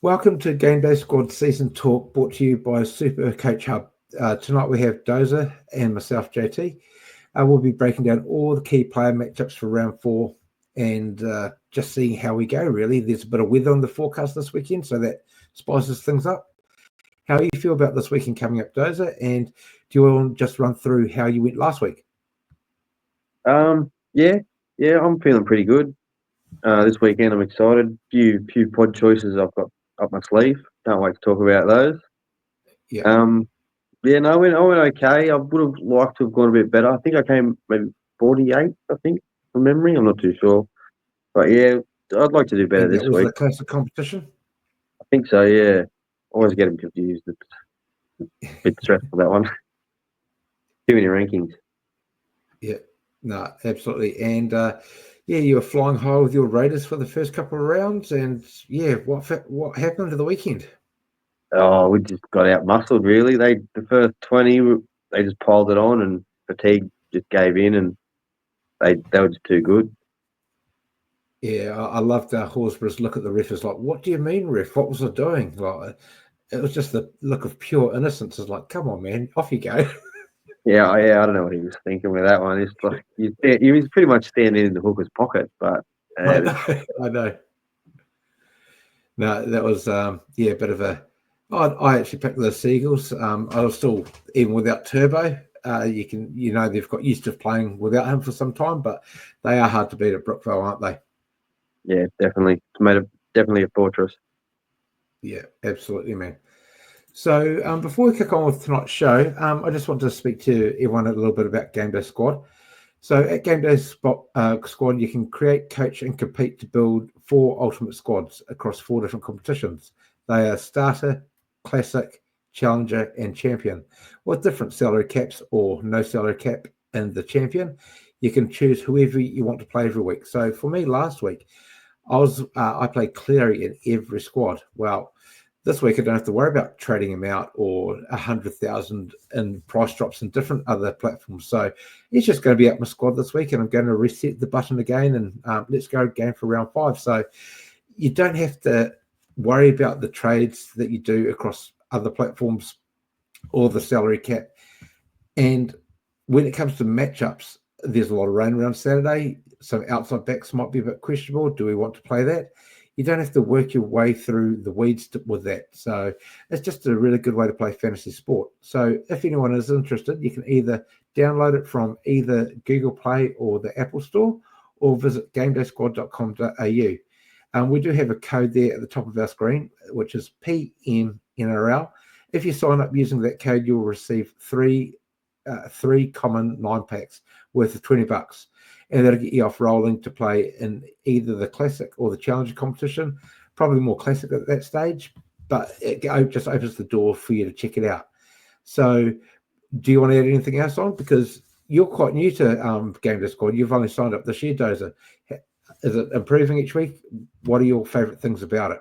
Welcome to GameDay Squad Season Talk, brought to you by Super Coach Hub. Tonight we have Dozer and myself, JT. We'll be breaking down all the key player matchups for round 4 and just seeing how we go, really. There's a bit of weather on the forecast this weekend, so that spices things up. How do you feel about this weekend coming up, Dozer? And do you want to just run through how you went last week? Yeah, I'm feeling pretty good. This weekend I'm excited. Few pod choices I've got up my sleeve. Can't wait to talk about those. Yeah. I went okay. I would have liked to have gone a bit better. I think I came maybe 48, I think, from memory. I'm not too sure. But yeah, I'd like to do better And this that was week. the classic competition? I think so, yeah. Always get them confused. It's a bit stressful, that one. Too many rankings. Yeah, no, absolutely. And you were flying high with your Raiders for the first couple of rounds. And what happened to the weekend? Oh, we just got out muscled, really. The first 20, they just piled it on, and fatigue just gave in, and they were just too good. Yeah, I loved Horsburgh's look at the ref. Is like, what do you mean, ref? What was I doing? Like, it was just the look of pure innocence. It's like, come on, man, off you go. Yeah, I don't know what he was thinking with that one. It's like he was pretty much standing in the hooker's pocket, but I know. No, that was a bit of a. I actually picked the Seagulls. I was still, even without Turbo. They've got used to playing without him for some time, but they are hard to beat at Brookvale, aren't they? yeah, definitely. It's definitely a fortress. Yeah, absolutely, man. So before we kick on with tonight's show, I just want to speak to everyone a little bit about GameDay Squad. So at GameDay Squad, you can create, coach, and compete to build 4 ultimate squads across 4 different competitions. They are Starter, Classic, Challenger, and Champion, with different salary caps or no salary cap in the Champion. You can choose whoever you want to play every week. So for me, last week, I played Cleary in every squad. Well, this week I don't have to worry about trading him out or 100,000 in price drops in different other platforms. So he's just going to be up my squad this week, and I'm going to reset the button again and let's go game for round 5. So you don't have to worry about the trades that you do across other platforms or the salary cap. And when it comes to matchups, there's a lot of rain around Saturday. Some outside backs might be a bit questionable. Do we want to play that? You don't have to work your way through the weeds with that. So it's just a really good way to play fantasy sport. So if anyone is interested, you can either download it from either Google Play or the Apple Store, or visit gamedaysquad.com.au. We do have a code there at the top of our screen, which is PMNRL. If you sign up using that code, you'll receive three common 9-packs worth of $20. And that'll get you off rolling to play in either the Classic or the Challenger competition. Probably more Classic at that stage, but it just opens the door for you to check it out. So do you want to add anything else on? Because you're quite new to GameDay Squad. You've only signed up this year, Dozer. Is it improving each week? What are your favourite things about it?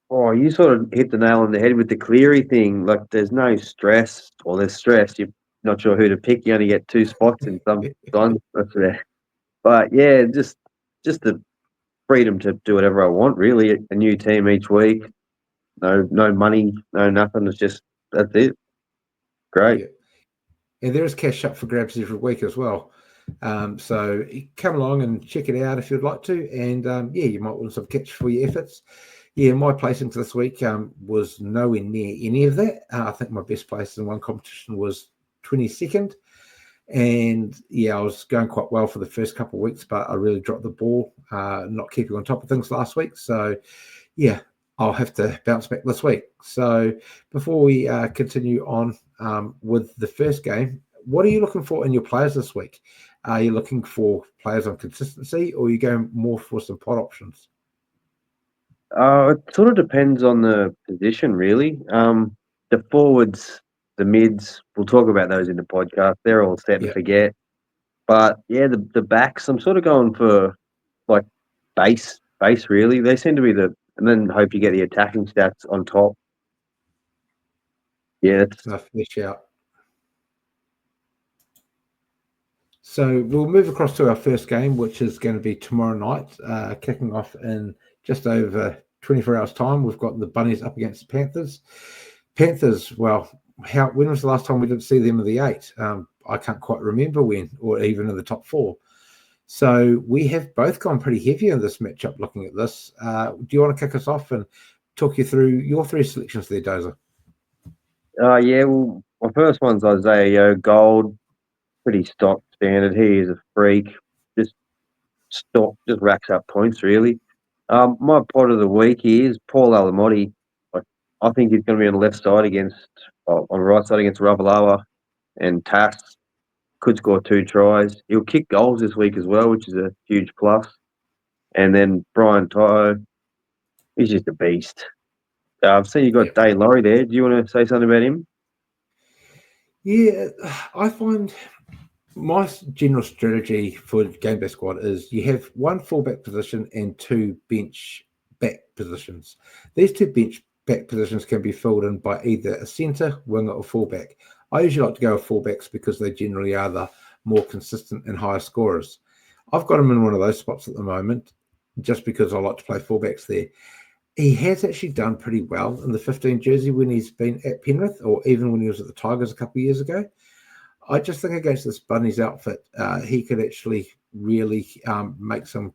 You sort of hit the nail on the head with the Cleary thing. Like, there's no stress, or there's stress. You're not sure who to pick. You only get 2 spots in some times. But yeah, just the freedom to do whatever I want. Really, a new team each week. No money, no nothing. It's just that's it. Great. Yeah. And there is cash up for grabs every week as well. So come along and check it out if you'd like to. And you might want some catch for your efforts. Yeah, my placings this week was nowhere near any of that. I think my best place in one competition was 22nd. And I was going quite well for the first couple of weeks, but I really dropped the ball, not keeping on top of things last week. So, I'll have to bounce back this week. So before we continue on with the first game, what are you looking for in your players this week? Are you looking for players on consistency, or are you going more for some pot options? It sort of depends on the position, really. The forwards, the mids, we'll talk about those in the podcast. They're all set and forget. But yeah, the backs, I'm sort of going for like base really. They seem to be and then hope you get the attacking stats on top. Yeah, Enough fish out. So we'll move across to our first game, which is going to be tomorrow night, kicking off in just over 24 hours' time. We've got the Bunnies up against the Panthers. Panthers, well, when was the last time we didn't see them in the 8? I can't quite remember when, or even in the top 4. So we have both gone pretty heavy in this matchup looking at this. Do you want to kick us off and talk you through your 3 selections there, Dozer? Yeah, well, my first one's Isaiah Gold, pretty stock standard. He is a freak, just just racks up points really. My pot of the week is Paul Alamotti. I think he's going to be on the left side on the right side against Ravalawa and Tass. Could score 2 tries. He'll kick goals this week as well, which is a huge plus. And then Brian Tyro, he's just a beast. I've seen you got Dane Laurie there. Do you want to say something about him? Yeah, I find my general strategy for GameDay Squad is you have 1 fullback position and 2 bench back positions. These 2 bench back positions can be filled in by either a centre, winger, or fullback. I usually like to go with fullbacks because they generally are the more consistent and higher scorers. I've got him in one of those spots at the moment just because I like to play fullbacks there. He has actually done pretty well in the 15 jersey when he's been at Penrith, or even when he was at the Tigers a couple of years ago. I just think against this Bunnies outfit, he could actually really make some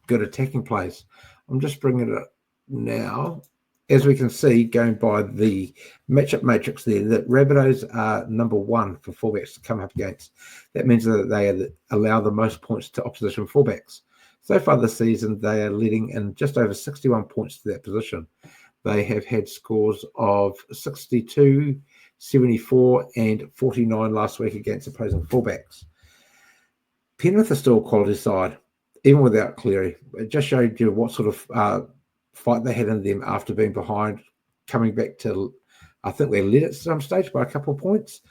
good attacking plays. I'm just bringing it up now. As we can see, going by the matchup matrix there, that Rabbitohs are number 1 for fullbacks to come up against. That means that they allow the most points to opposition fullbacks. So far this season, they are leading in just over 61 points to that position. They have had scores of 62, 74, and 49 last week against opposing fullbacks. Penrith are still a quality side, even without Cleary. It just showed you what sort of fight they had in them after being behind, coming back to, I think they led at some stage by a couple of points.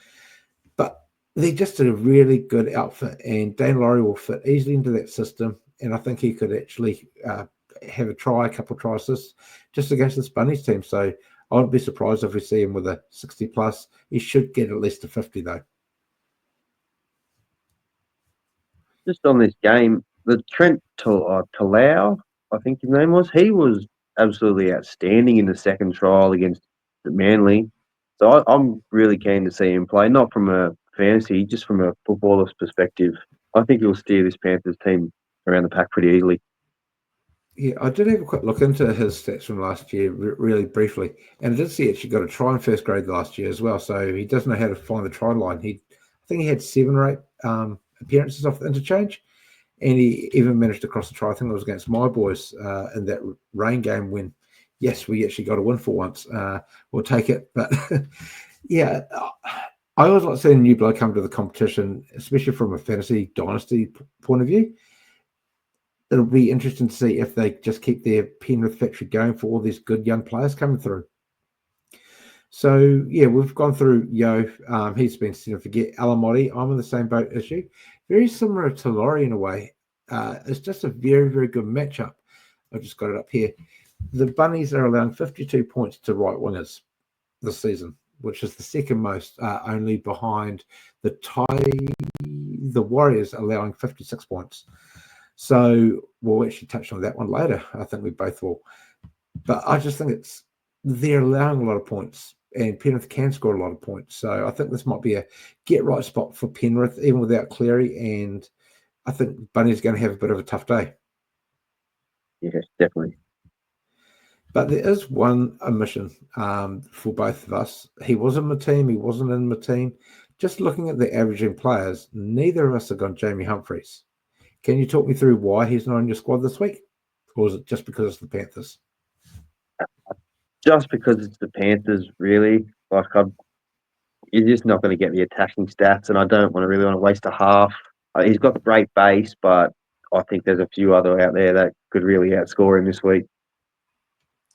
But they're just a really good outfit, and Dane Laurie will fit easily into that system. And I think he could actually have a couple of tries just against this Bunnies team. So I wouldn't be surprised if we see him with a 60 plus. He should get at least a 50 though. Just on this game, the Trent Talau, I think his name was, he was absolutely outstanding in the second trial against the Manly. So I'm really keen to see him play, not from a fantasy, just from a footballer's perspective. I think he'll steer this Panthers team around the pack pretty easily. Yeah, I did have a quick look into his stats from last year, really briefly, and I did see he actually got a try in first grade last year as well. So he does know how to find the try line. I think he had 7 or 8 appearances off the interchange, and he even managed to cross the try. I think it was against my boys in that rain game when, yes, we actually got a win for once. We'll take it, but yeah, I always like seeing new blood come to the competition, especially from a fantasy dynasty point of view. It'll be interesting to see if they just keep their Penrith factory going for all these good young players coming through. So, yeah, we've gone through Yo. He's been seen to forget. Alamotti, I'm in the same boat issue. Very similar to Laurie in a way. It's just a very, very good matchup. I've just got it up here. The Bunnies are allowing 52 points to right wingers this season, which is the second most, only behind the Warriors allowing 56 points. So we'll actually touch on that one later. I think we both will. But I just think they're allowing a lot of points, and Penrith can score a lot of points. So I think this might be a get-right spot for Penrith, even without Cleary, and I think Bunny's going to have a bit of a tough day. Yes, definitely. But there is one omission for both of us. He was in my team. He wasn't in my team. Just looking at the averaging players, neither of us have gone Jamie Humphreys. Can you talk me through why he's not on your squad this week? Or is it just because it's the Panthers? Just because it's the Panthers, really. You're just not going to get the attacking stats, and I don't really want to waste a half. He's got the great base, but I think there's a few other out there that could really outscore him this week.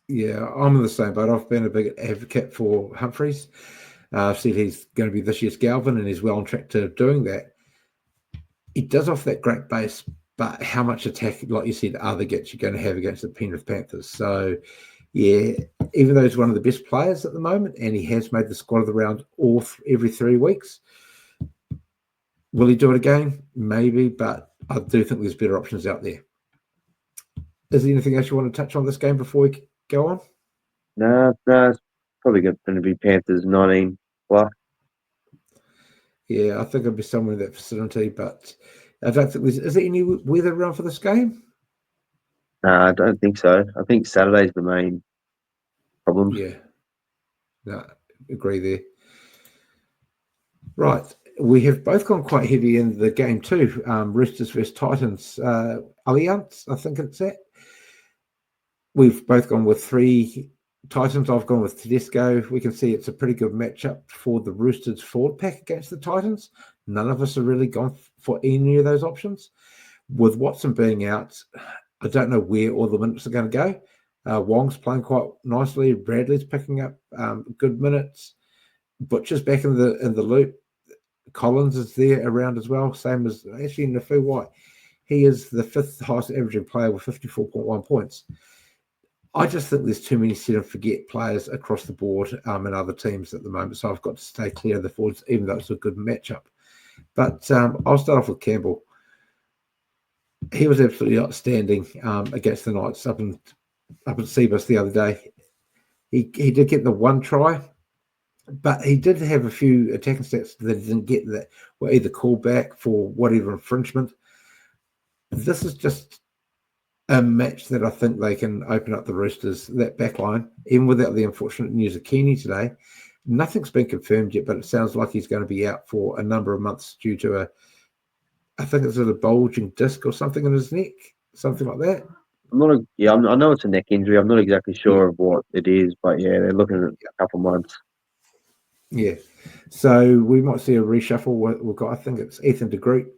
Yeah, I'm in the same boat. I've been a big advocate for Humphreys. I've said he's going to be this year's Galvin, and he's well on track to doing that. He does offer that great base, but how much attack, like you said, other gets you're going to have against the Penrith Panthers? So, yeah, even though he's one of the best players at the moment, and he has made the squad of the round every 3 weeks, Will he do it again? Maybe, but I do think there's better options out there. Is there anything else you want to touch on this game before we go on? No, it's probably going to be Panthers 19 plus. Yeah, I think it'll be somewhere in that vicinity, but I don't think is there any weather around for this game? No, I don't think so. I think Saturday's the main problem. Yeah, no, agree there. Right, we have both gone quite heavy in the game too. Roosters versus Titans. Allianz, I think it's that. We've both gone with 3 Titans. I've gone with Tedesco. We can see it's a pretty good matchup for the Roosters forward pack against the Titans. None of us have really gone for any of those options. With Watson being out, I don't know where all the minutes are going to go. Wong's playing quite nicely. Bradley's picking up good minutes. Butcher's back in the loop. Collins is there around as well. Same as actually Nafu White. He is the 5th highest averaging player with 54.1 points. I just think there's too many set and forget players across the board in other teams at the moment. So I've got to stay clear of the forwards, even though it's a good matchup. But I'll start off with Campbell. He was absolutely outstanding against the Knights up in Seabus the other day. He did get the 1 try, but he did have a few attacking stats that he didn't get that were either called back for whatever infringement. This is just a match that I think they can open up the Roosters, that back line, even without the unfortunate news of Keeney today. Nothing's been confirmed yet, but it sounds like he's going to be out for a number of months due to I think it's a bulging disc or something in his neck, something like that. I know it's a neck injury. I'm not exactly sure of what it is, but yeah, they're looking at a couple months. Yeah. So we might see a reshuffle. We've got, I think it's Ethan de Groot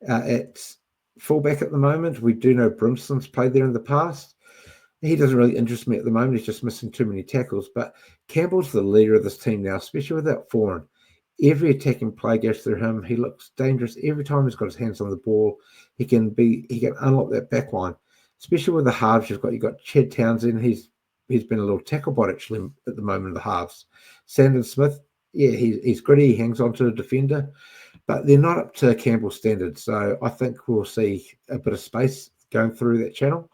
at fullback at the moment. We do know Brimson's played there in the past. He doesn't really interest me at the moment. He's just missing too many tackles. But Campbell's the leader of this team now, especially without Foran. Every attacking play goes through him. He looks dangerous every time he's got his hands on the ball. He can unlock that back line, especially with the halves. You've got Chad Townsend. He's been a little tackle bot actually at the moment in the halves. Sandon Smith, yeah, he's gritty. He hangs on to a defender, but they're not up to Campbell's standards. So I think we'll see a bit of space going through that channel,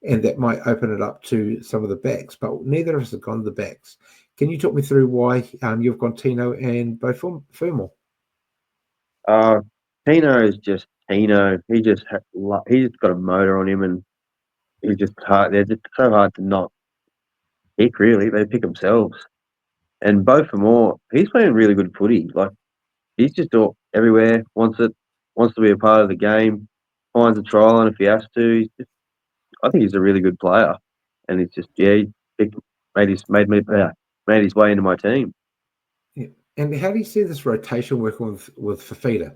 and that might open it up to some of the backs. But neither of us have gone to the backs. Can you talk me through why you've gone Tino and Bo Fermor? Tino is just Tino. He just got a motor on him, and he's just hard. They're just so hard to not pick. Really, they pick themselves. And both for more, he's playing really good footy. Like he's just all everywhere. Wants to be a part of the game. Finds a try line if he has to. I think he's a really good player, and it's just he made his way into my team. Yeah. And how do you see this rotation working with Fafita?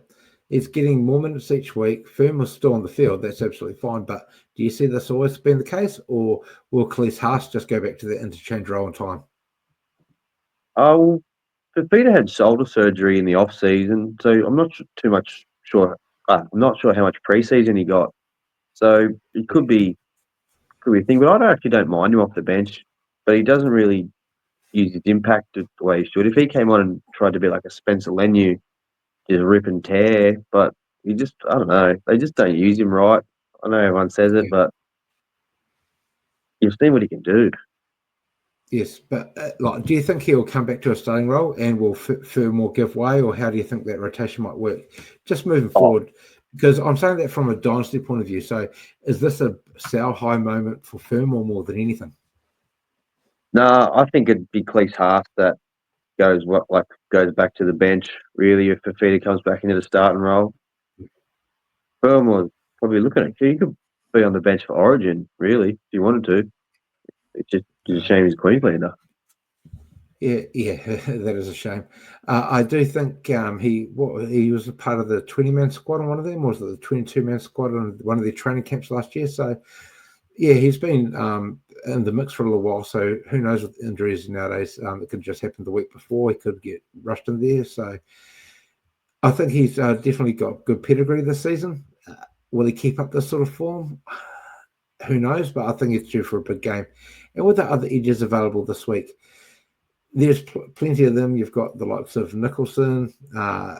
It's getting more minutes each week. Fermor's still on the field. That's absolutely fine. But do you see this always being the case, or will Khalees Haas just go back to the interchange role in time? Oh, Fafita had shoulder surgery in the off season, so I'm not too much sure. I'm not sure how much preseason he got. So it could be a thing. But actually don't mind him off the bench. But he doesn't really use his impact the way he should. If he came on and tried to be like a Spencer Lenu, just rip and tear, but I don't know. They just don't use him right. I know everyone says it, Yeah. but you've seen what he can do. Yes, but do you think he'll come back to a starting role and will Fermor give way, or how do you think that rotation might work? Just moving forward, because I'm saying that from a dynasty point of view. So, is this a sell high moment for Fermor more than anything? No, I think it'd be Cleese Haas that goes back to the bench. Really, if Fafita comes back into the starting role, Fermor's probably looking at he could be on the bench for Origin. Really, if you wanted to. It's just a shame he's Queenslander. Yeah, that is a shame. I do think he was a part of the 20-man squad on one of them, or was it the 22-man squad on one of their training camps last year? So, yeah, he's been in the mix for a little while. So who knows with injuries nowadays? It could just happen the week before. He could get rushed in there. So I think he's definitely got good pedigree this season. Will he keep up this sort of form? Who knows? But I think it's due for a big game. And with the other edges available this week, there's plenty of them. You've got the likes of Nicholson,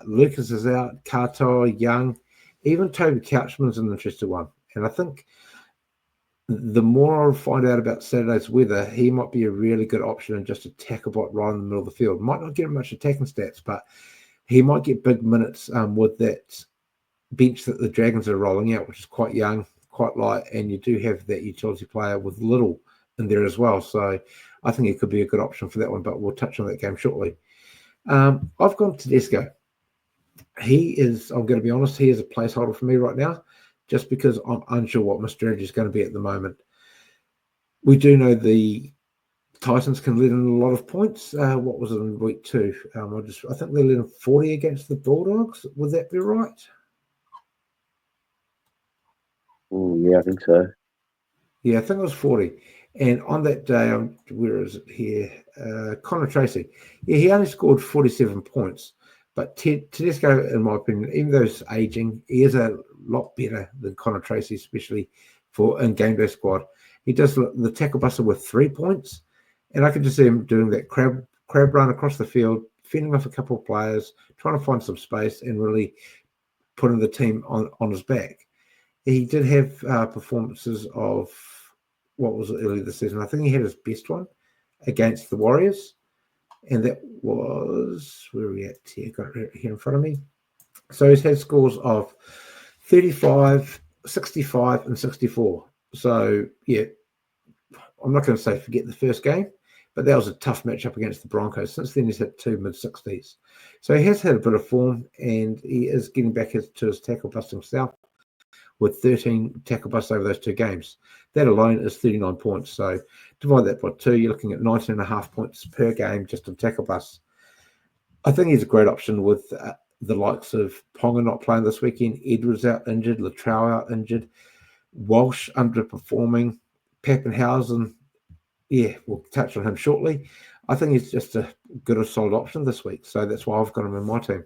Lucas is out, Carter, Young, even Toby Couchman's an interesting one. And I think the more I find out about Saturday's weather, he might be a really good option and just a tackle bot right in the middle of the field. Might not get much attacking stats, but he might get big minutes with that bench that the Dragons are rolling out, which is quite young, quite light, and you do have that utility player with Little in there as well. So I think it could be a good option for that one, but we'll touch on that game shortly. I've gone Tedesco. He is, I'm going to be honest, he is a placeholder for me right now, just because I'm unsure what my strategy is going to be at the moment. We do know the Titans can let in a lot of points. What was it in week 2? I think they let in 40 against the Bulldogs. Would that be right? Yeah, I think so. Yeah, I think it was 40. And on that day, where is it here? Connor Tracy. Yeah, he only scored 47 points. But Tedesco, in my opinion, even though he's aging, he is a lot better than Connor Tracy, especially in GameDay Squad. He does the tackle buster with 3 points. And I can just see him doing that crab run across the field, fending off a couple of players, trying to find some space and really putting the team on his back. He did have performances of, what was it, earlier this season? I think he had his best one against the Warriors. And that was, where are we at here? Got it here in front of me. So he's had scores of 35, 65, and 64. So, yeah, I'm not going to say forget the first game, but that was a tough matchup against the Broncos. Since then, he's hit 2 mid-60s. So he has had a bit of form, and he is getting back to his tackle-busting self with 13 tackle busts over those 2 games. That alone is 39 points. So divide that by 2, you're looking at 19.5 points per game just on tackle busts. I think he's a great option with the likes of Ponga not playing this weekend, Edwards out injured, Latrell out injured, Walsh underperforming, Pappenhausen, yeah, we'll touch on him shortly. I think he's just a good or solid option this week. So that's why I've got him in my team.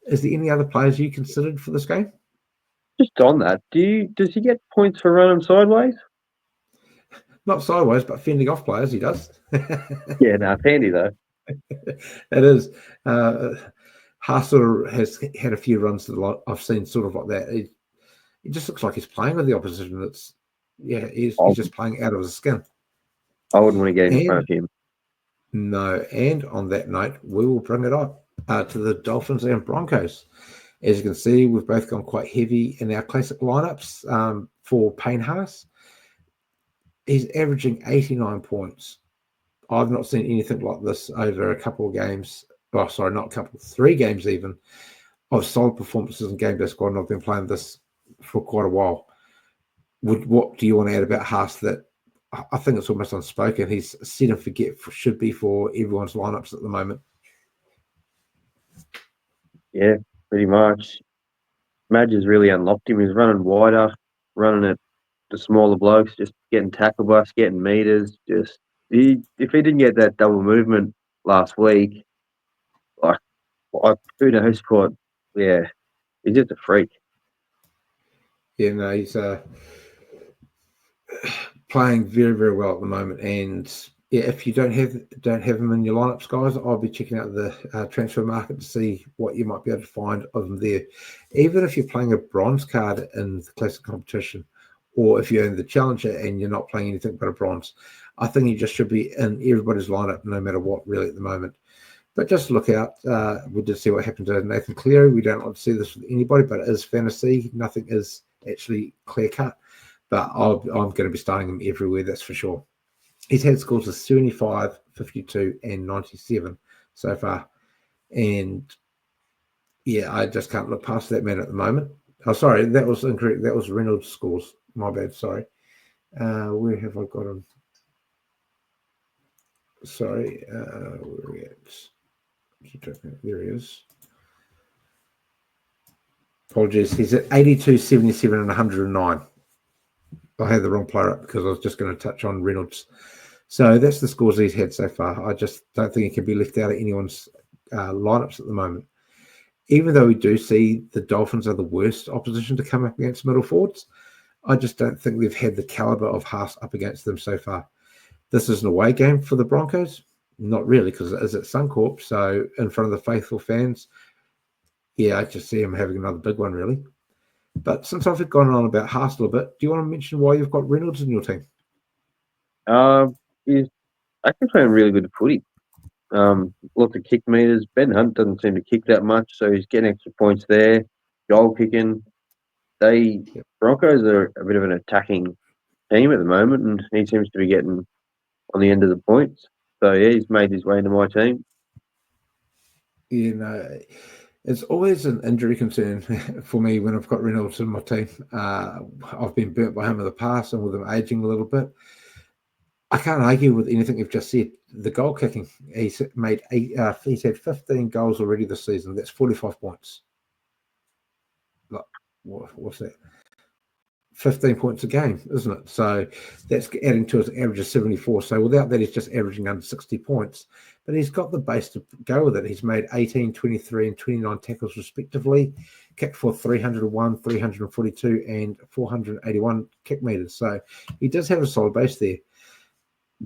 Is there any other players you considered for this game? Just on that, does he get points for running sideways? Not sideways, but fending off players, he does. Yeah, no, handy though. It is. Haas sort of has had a few runs that I've seen sort of like that. It just looks like he's playing with the opposition. He's just playing out of his skin. I wouldn't want to get in front of him. No, and on that note, we will bring it up to the Dolphins and Broncos. As you can see, we've both gone quite heavy in our classic lineups for Payne Haas. He's averaging 89 points. I've not seen anything like this over a couple of games. Oh, sorry, not a couple, 3 games even, of solid performances in GameDay Squad, and I've been playing this for quite a while. What do you want to add about Haas that I think it's almost unspoken? He's set and forget should be for everyone's lineups at the moment. Yeah, pretty much. Madge has really unlocked him. He's running wider, running at the smaller blokes, just getting tackle busts, getting meters. If he didn't get that double movement last week, who knows what? Yeah, he's just a freak. Yeah, no, he's playing very, very well at the moment. And yeah, if you don't have him in your lineups, guys, I'll be checking out the transfer market to see what you might be able to find of him there. Even if you're playing a bronze card in the classic competition, or if you're in the challenger and you're not playing anything but a bronze, I think he just should be in everybody's lineup, no matter what, really, at the moment. But just look out. We did see what happened to Nathan Cleary. We don't like to see this with anybody, but it is fantasy. Nothing is actually clear cut. But I'm going to be starting him everywhere, that's for sure. He's had scores of 75, 52, and 97 so far. And yeah, I just can't look past that man at the moment. Oh, sorry, that was incorrect. That was Reynolds' scores. My bad, sorry. Where have I got him? Sorry, where are we at? There he is. Apologies. He's at 82, 77, and 109. I had the wrong player up because I was just going to touch on Reynolds. So that's the scores he's had so far. I just don't think he can be left out of anyone's lineups at the moment. Even though we do see the Dolphins are the worst opposition to come up against middle forwards, I just don't think they've had the caliber of Haas up against them so far. This is an away game for the Broncos, Not really, because it is at Suncorp, so in front of the faithful fans. Yeah, I just see him having another big one, really. But since I've gone on about Haas a little bit, do you want to mention why you've got Reynolds in your team? He's actually playing really good footy. Lots of kick meters. Ben Hunt doesn't seem to kick that much, so he's getting extra points there. Goal kicking. Broncos are a bit of an attacking team at the moment, and he seems to be getting on the end of the points. So yeah, he's made his way into my team. You know, it's always an injury concern for me when I've got Reynolds in my team. I've been burnt by him in the past, and with him aging a little bit, I can't argue with anything you've just said. The goal kicking, he's made he's had 15 goals already this season. That's 45 points. Like, what's that? 15 points a game, isn't it? So that's adding to his average of 74. So without that, he's just averaging under 60 points. But he's got the base to go with it. He's made 18, 23, and 29 tackles respectively, kicked for 301, 342, and 481 kick meters. So he does have a solid base there.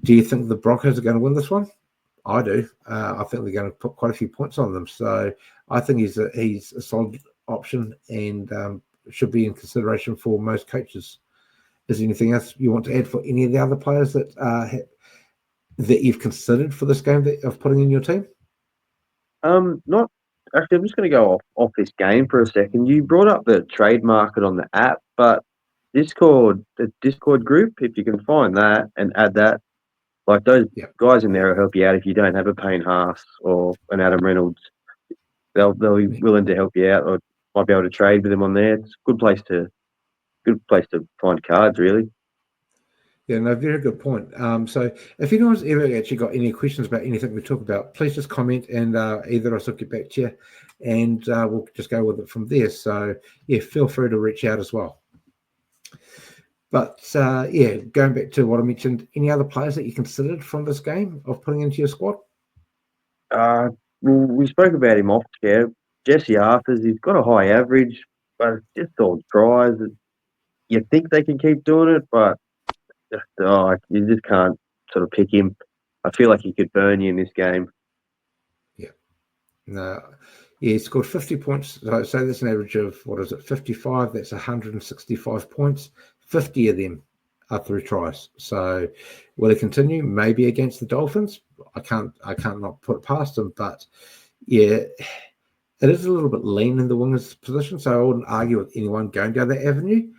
Do you think the Broncos are going to win this one? I do. I think they're going to put quite a few points on them. So I think he's a solid option and should be in consideration for most coaches. Is there anything else you want to add for any of the other players that that you've considered for this game of putting in your team? Not actually. I'm just going to go off this game for a second. You brought up the trade market on the app, but the Discord group, if you can find that and add that, like those guys in there will help you out if you don't have a Payne Haas or an Adam Reynolds. They'll be willing to help you out, or might be able to trade with them on there. It's a good place to find cards, really. Yeah, no, very good point. So if anyone's ever actually got any questions about anything we talk about, please just comment and either of us will get back to you and we'll just go with it from there. So yeah, feel free to reach out as well. But yeah, going back to what I mentioned, any other players that you considered from this game of putting into your squad? Well, we spoke about him off here. Jesse Arthurs, he's got a high average, but it's just all tries. You think they can keep doing it, but you just can't sort of pick him. I feel like he could burn you in this game. Yeah. No. Yeah, he scored 50 points. So that's an average of, 55? That's 165 points. 50 of them are through tries. So will he continue? Maybe against the Dolphins. I can't not put it past him, but yeah, it is a little bit lean in the wingers position. So I wouldn't argue with anyone going down that avenue.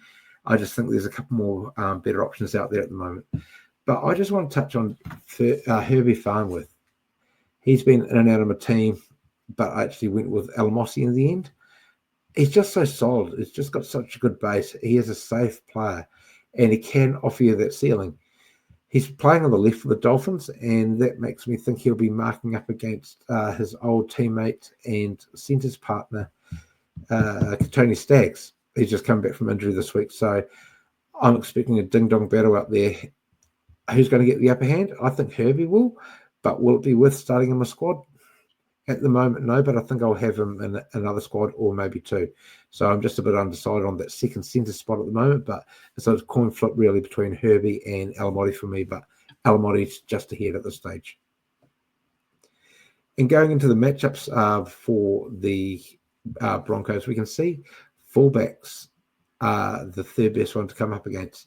I just think there's a couple more better options out there at the moment. But I just want to touch on Herbie Farnworth. He's been in and out of my team, but I actually went with Alamosi in the end. He's just so solid. He's just got such a good base. He is a safe player, and he can offer you that ceiling. He's playing on the left for the Dolphins, and that makes me think he'll be marking up against his old teammate and centres partner, Tony Staggs. He's just come back from injury this week, so I'm expecting a ding-dong battle out there. Who's going to get the upper hand? I think Herbie will, but will it be worth starting in my squad? At the moment, no, but I think I'll have him in another squad or maybe two. So I'm just a bit undecided on that second centre spot at the moment, but it's a coin flip really between Herbie and Alamotti for me, but Alamotti's just ahead at this stage. And going into the matchups for the Broncos, we can see fullbacks are the third best one to come up against.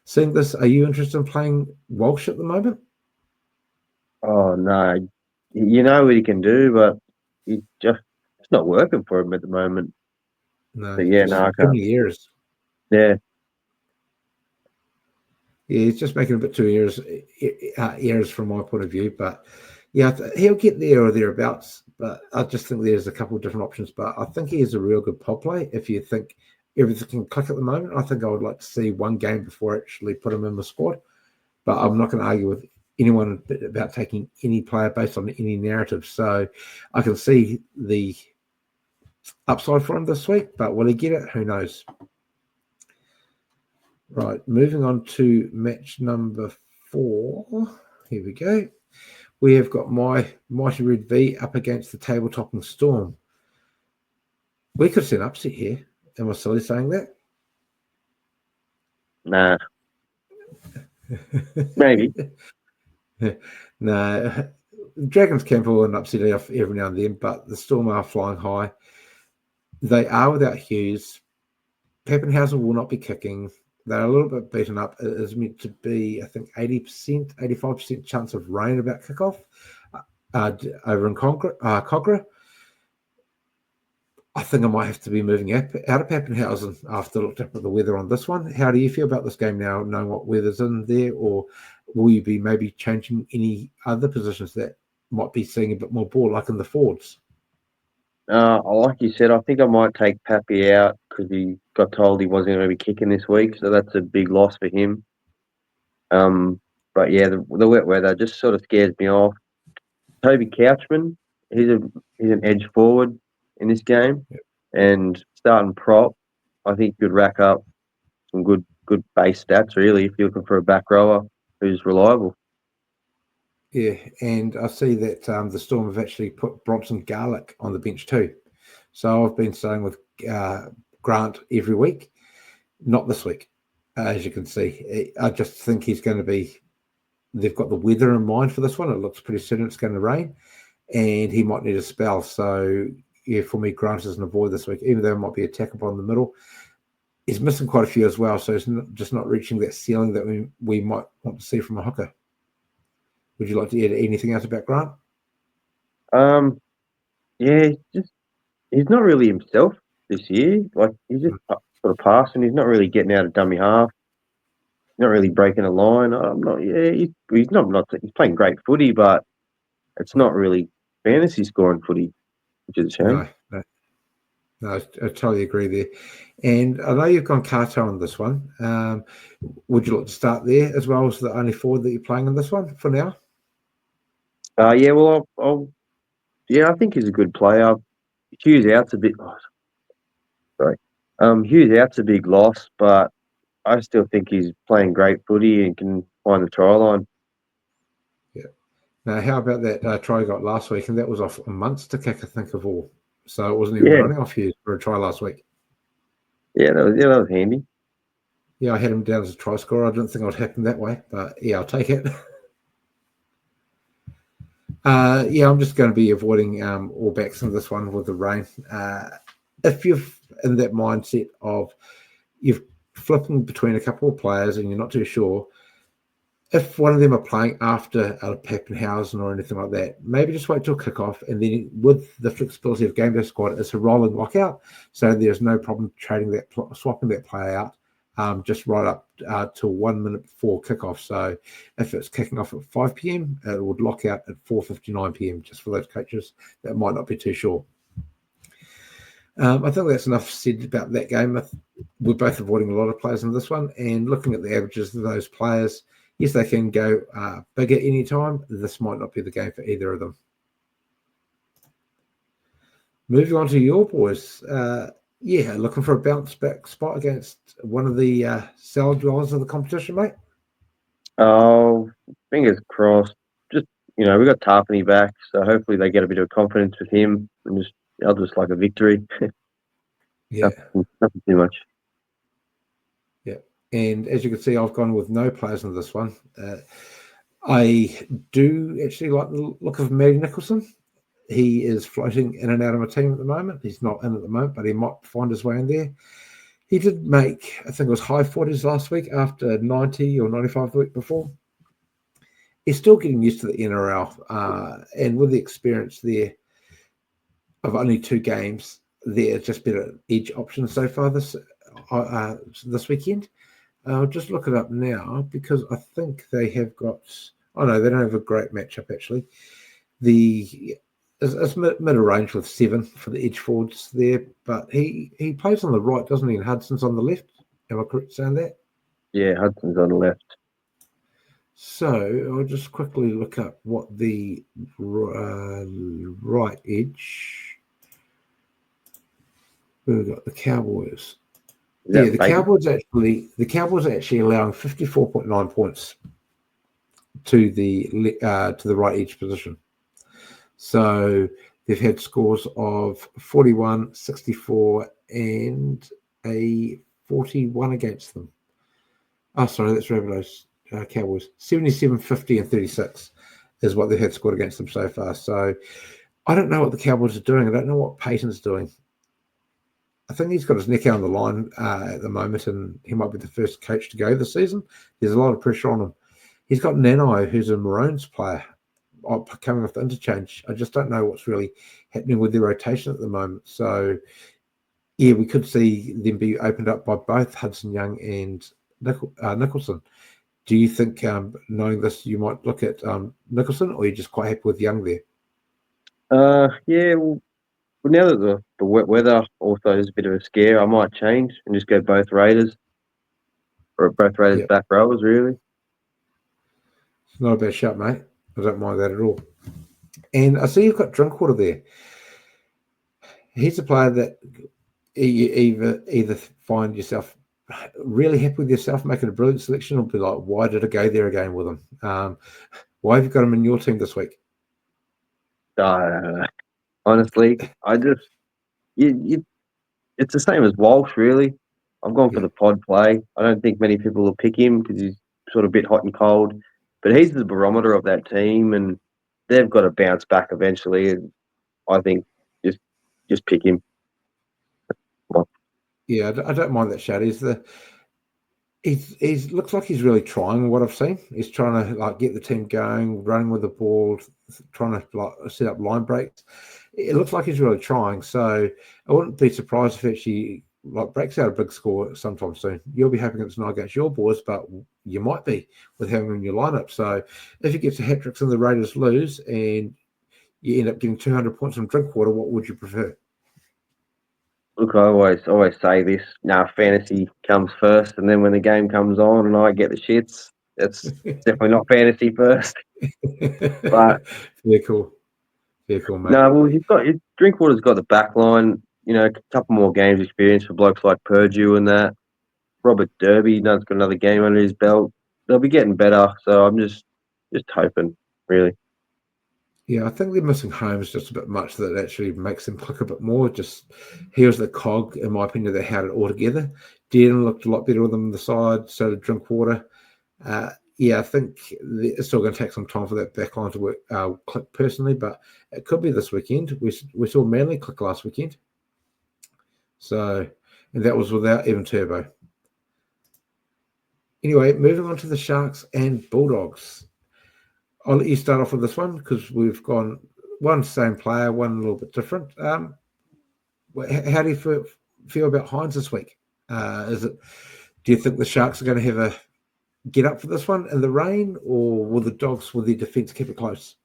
Seeing this, are you interested in playing Walsh at the moment? Oh, no. You know what he can do, but it's not working for him at the moment. No, but yeah, no, I too can't. many errors. Yeah. Yeah, he's just making a bit too errors from my point of view. But yeah, he'll get there or thereabouts. But I just think there's a couple of different options. But I think he is a real good pop play. If you think everything can click at the moment, I think I would like to see one game before I actually put him in the squad. But I'm not going to argue with anyone about taking any player based on any narrative. So I can see the upside for him this week. But will he get it? Who knows? Right, moving on to match number 4. Here we go. We have got my Mighty Red V up against the Table-Topping Storm. We could see an upset here. Am I silly saying that? Nah. Maybe. No. Dragons can pull an upset off every now and then, but the Storm are flying high. They are without Hughes. Pappenhausen will not be kicking. They're a little bit beaten up. It is meant to be, I think, 80%, 85% chance of rain about kickoff over in Cogra. I think I might have to be moving out of Pappenhausen after I looked up at the weather on this one. How do you feel about this game now, knowing what weather's in there? Or will you be maybe changing any other positions that might be seeing a bit more ball, like in the forwards? Like you said, I think I might take Pappy out because he got told he wasn't going to be kicking this week, so that's a big loss for him. But yeah, the wet weather just sort of scares me off. Toby Couchman, he's an edge forward in this game, Yep. and starting prop, I think could rack up some good base stats really if you're looking for a back rower who's reliable. Yeah, and I see that the Storm have actually put Bronson Garlick on the bench too. So I've been staying with Grant every week, not this week, as you can see. I just think he's going to be. They've got the weather in mind for this one. It looks pretty certain it's going to rain, and he might need a spell. So yeah, for me, Grant is an avoid this week, even though it might be attackable in the middle. He's missing quite a few as well, so he's just not reaching that ceiling that we might want to see from a hooker. Would you like to add anything else about Grant? Yeah, he's not really himself this year. Like he's just sort of passing. He's not really getting out of dummy half. Not really breaking a line. I'm not. Yeah, he's not. He's playing great footy, but it's not really fantasy scoring footy, which is a shame. No, I totally agree there. And I know you've gone Carter on this one. Would you like to start there as well as the only forward that you're playing in this one for now? Yeah. Well, yeah, I think he's a good player. Hughes out's a bit. Oh, sorry. Hughes out's a big loss, but I still think he's playing great footy and can find the try line. Yeah. Now, how about that try you got last week? And that was off a month's to kick, I think, of all. So it wasn't even Yeah, running off Hughes for a try last week. yeah, that was handy. Yeah, I had him down as a try scorer. I didn't think it would happen that way, but yeah, I'll take it. Yeah, I'm just going to be avoiding all backs in this one with the rain. If you're in that mindset of you're flipping between a couple of players and you're not too sure, if one of them are playing after a Pappenhausen or anything like that, maybe just wait till kickoff, and then with the flexibility of GameDay Squad, it's a rolling lockout, so there's no problem swapping that player out. Just right up to 1 minute before kickoff. So if it's kicking off at 5 p.m., it would lock out at 4:59 p.m. just for those coaches that might not be too sure. I think that's enough said about that game. We're both avoiding a lot of players in this one, and looking at the averages of those players, yes, they can go big at any time. This might not be the game for either of them. Moving on to your boys. Yeah, looking for a bounce back spot against one of the salad dwellers of the competition, mate? Oh, fingers crossed. Just we got Tarpany back, so hopefully they get a bit of confidence with him, and I'll just like a victory. Yeah. Nothing too much. Yeah. And as you can see, I've gone with no players in this one. I do actually like the look of Matty Nicholson. He is floating in and out of my team at the moment. He's not in at the moment, but he might find his way in there. He did make, I think it was high 40s last week after 90 or 95 the week before. He's still getting used to the NRL, and with the experience there of only 2 games, there's just better edge options so far this weekend. I'll just look it up now because I think they have got. Oh no, they don't have a great matchup actually. It's middle range with 7 for the edge forwards there, but he plays on the right, doesn't he? And Hudson's on the left. Am I correct saying that? Yeah, Hudson's on the left. So I'll just quickly look up what the right edge. We've got the Cowboys. Yeah, the Cowboys are actually allowing 54.9 points to the right edge position. So they've had scores of 41, 64, and a 41 against them. Oh, sorry, that's Rabbitohs. Cowboys 77, 50, and 36. is what they have scored against them so far. So I don't know what the Cowboys are doing. I don't know what Peyton's doing. I think he's got his neck out on the line at the moment, and he might be the first coach to go this season. There's a lot of pressure on him. He's got Nanai, who's a Maroons player, coming off the interchange. I just don't know what's really happening with their rotation at the moment. So, yeah, we could see them be opened up by both Hudson Young and Nicholson. Do you think, knowing this, you might look at Nicholson, or are you just quite happy with Young there? Yeah, well, now that the wet weather also is a bit of a scare, I might change and just go both Raiders, or both Raiders Yeah. back rowers, really. It's not a bad shot, mate. I don't mind that at all. And I see you've got Drinkwater there. He's a player that you either find yourself really happy with yourself making a brilliant selection, or be like, why did I go there again with him? Why have you got him in your team this week? Honestly, I just it's the same as Walsh, really. I've gone for the pod play. I don't think many people will pick him because he's sort of a bit hot and cold, but he's the barometer of that team, and they've got to bounce back eventually. And I think just pick him. Yeah, I don't mind that shot. He's looks like he's really trying. What I've seen, he's trying to get the team going, running with the ball, trying to set up line breaks. It looks like he's really trying. So I wouldn't be surprised if actually breaks out a big score sometime soon. You'll be hoping it's not against your boys, but you might be with having him in your lineup. So if he gets a hat trick and the Raiders lose, and you end up getting 200 points from Drinkwater, what would you prefer? Look, I always say this. Now, fantasy comes first, and then when the game comes on and I get the shits, it's definitely not fantasy first. But Very cool. Very cool, mate. no, well, Drinkwater's got the back line. A couple more games experience for blokes like Purdue and that. Robert Derby, has got another game under his belt. They'll be getting better, so I'm just hoping, really. Yeah, I think they're missing Holmes just a bit much that actually makes them click a bit more. Just he was the cog, in my opinion, that had it all together. Dean looked a lot better with them on the side, so did Drinkwater. Yeah, I think it's still going to take some time for that back line to work, click personally, but it could be this weekend. We saw Manly click last weekend. So, and that was without even Turbo. Anyway, moving on to the Sharks and Bulldogs. I'll let you start off with this one because we've gone one same player, one a little bit different. How do you feel about Hines this week? Do you think the Sharks are going to have a get up for this one in the rain, or will the Dogs, will their defence keep it close?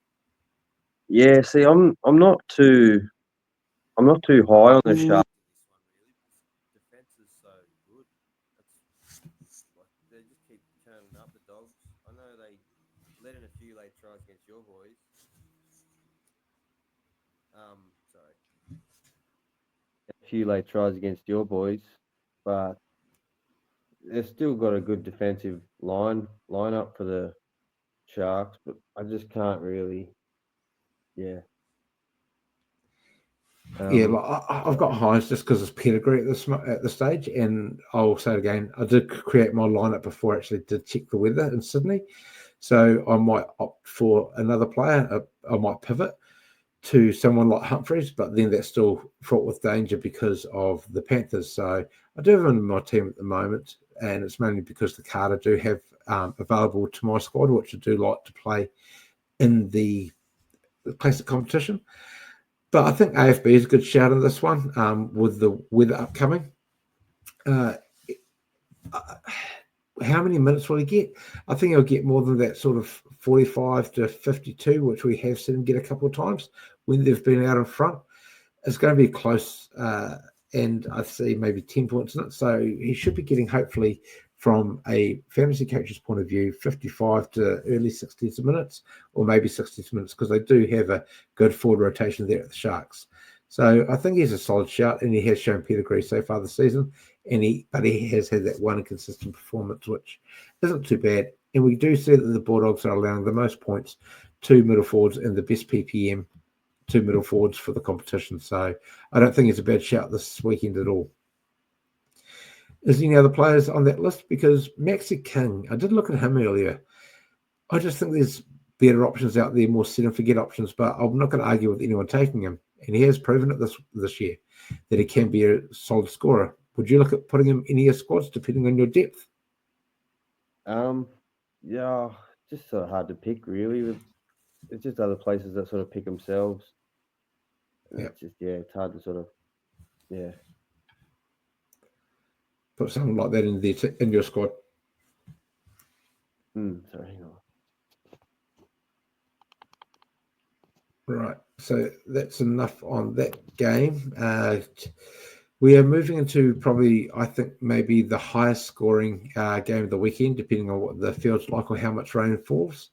Yeah, see, I'm not too high on the Sharks. Defense is so good. They just keep turning up the Dogs. I know they let in a few late tries against your boys. A few late tries against your boys, but they've still got a good defensive lineup for the Sharks, but I just can't really. Yeah. I've got Hines just because it's pedigree at this stage, and I'll say it again. I did create my lineup before I actually did check the weather in Sydney, so I might opt for another player. I might pivot to someone like Humphreys, but then that's still fraught with danger because of the Panthers. So I do have him in my team at the moment, and it's mainly because the card I do have available to my squad, which I do like to play in the classic competition. But I think AFB is a good shout on this one with the weather upcoming. How many minutes will he get? I think he'll get more than that sort of 45 to 52, which we have seen him get a couple of times when they've been out in front. It's going to be close, and I see maybe 10 points in it. So he should be getting, hopefully, from a fantasy coach's point of view, 55 to early 60s minutes, or maybe 60s minutes, because they do have a good forward rotation there at the Sharks. So I think he's a solid shout, and he has shown pedigree so far this season. But he has had that one inconsistent performance, which isn't too bad. And we do see that the Bulldogs are allowing the most points to middle forwards and the best PPM to middle forwards for the competition. So I don't think it's a bad shout this weekend at all. Is there any other players on that list? Because Maxi King, I did look at him earlier. I just think there's better options out there, more set and forget options. But I'm not going to argue with anyone taking him, and he has proven it this year that he can be a solid scorer. Would you look at putting him in your squads depending on your depth? Yeah, just sort of hard to pick really. It's just other places that sort of pick themselves. And It's just it's hard to sort of Put something like that in your squad. Sorry, hang on. Right, so that's enough on that game. We are moving into probably, I think, maybe the highest scoring game of the weekend, depending on what the field's like or how much rain falls.